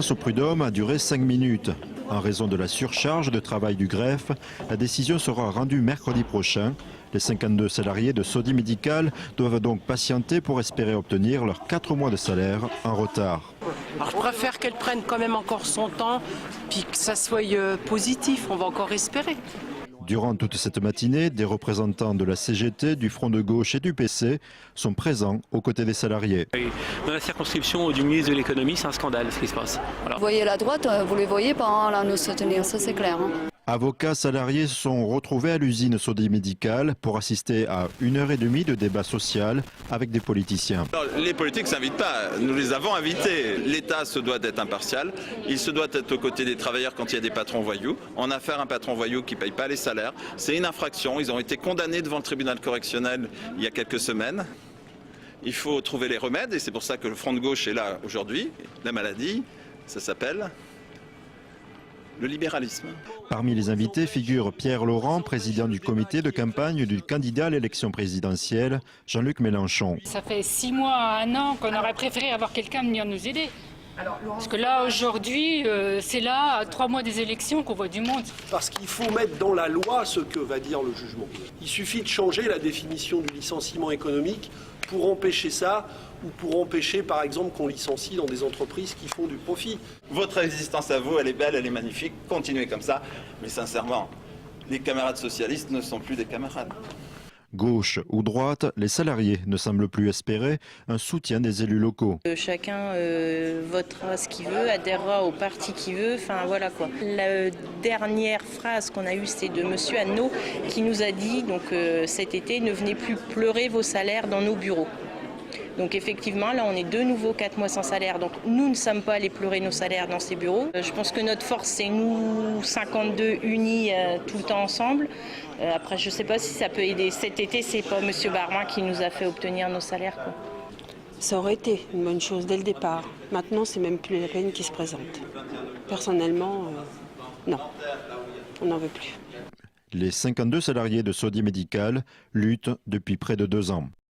Au prud'homme a duré 5 minutes. En raison de la surcharge de travail du greffe, la décision sera rendue mercredi prochain. Les 52 salariés de Sodi Médical doivent donc patienter pour espérer obtenir leurs 4 mois de salaire en retard. Alors je préfère qu'elle prenne quand même encore son temps, puis que ça soit positif, on va encore espérer. Durant toute cette matinée, des représentants de la CGT, du Front de gauche et du PC sont présents aux côtés des salariés. Dans la circonscription du ministre de l'économie, c'est un scandale ce qui se passe. Voilà. Vous voyez la droite, vous les voyez pas là nous soutenir, ça c'est clair. Avocats salariés se sont retrouvés à l'usine Sodi Médical pour assister à 1h30 de débat social avec des politiciens. Alors, les politiques ne s'invitent pas, nous les avons invités. L'État se doit d'être impartial, il se doit être aux côtés des travailleurs quand il y a des patrons voyous. En affaire, un patron voyou qui ne paye pas les salaires, c'est une infraction. Ils ont été condamnés devant le tribunal correctionnel il y a quelques semaines. Il faut trouver les remèdes et c'est pour ça que le Front de gauche est là aujourd'hui. La maladie, ça s'appelle le libéralisme. Parmi les invités figure Pierre Laurent, président du comité de campagne du candidat à l'élection présidentielle, Jean-Luc Mélenchon. Ça fait 6 mois à 1 an qu'on aurait préféré avoir quelqu'un venir nous aider. Parce que là, aujourd'hui, c'est là, à 3 mois des élections, qu'on voit du monde. Parce qu'il faut mettre dans la loi ce que va dire le jugement. Il suffit de changer la définition du licenciement économique pour empêcher ça, ou pour empêcher, par exemple, qu'on licencie dans des entreprises qui font du profit. Votre existence à vous, elle est belle, elle est magnifique, continuez comme ça. Mais sincèrement, les camarades socialistes ne sont plus des camarades. Gauche ou droite, les salariés ne semblent plus espérer un soutien des élus locaux. Chacun votera ce qu'il veut, adhérera au parti qu'il veut, enfin voilà quoi. La dernière phrase qu'on a eue, c'est de monsieur Anneau qui nous a dit donc cet été, ne venez plus pleurer vos salaires dans nos bureaux. Donc effectivement, là on est de nouveau 4 mois sans salaire, donc nous ne sommes pas allés pleurer nos salaires dans ces bureaux. Je pense que notre force c'est nous 52 unis tout le temps ensemble. Après je ne sais pas si ça peut aider. Cet été c'est pas monsieur Barmin qui nous a fait obtenir nos salaires, quoi. Ça aurait été une bonne chose dès le départ. Maintenant c'est même plus la peine qui se présente. Personnellement, non, on n'en veut plus. Les 52 salariés de Sodi Médical luttent depuis près de 2 ans.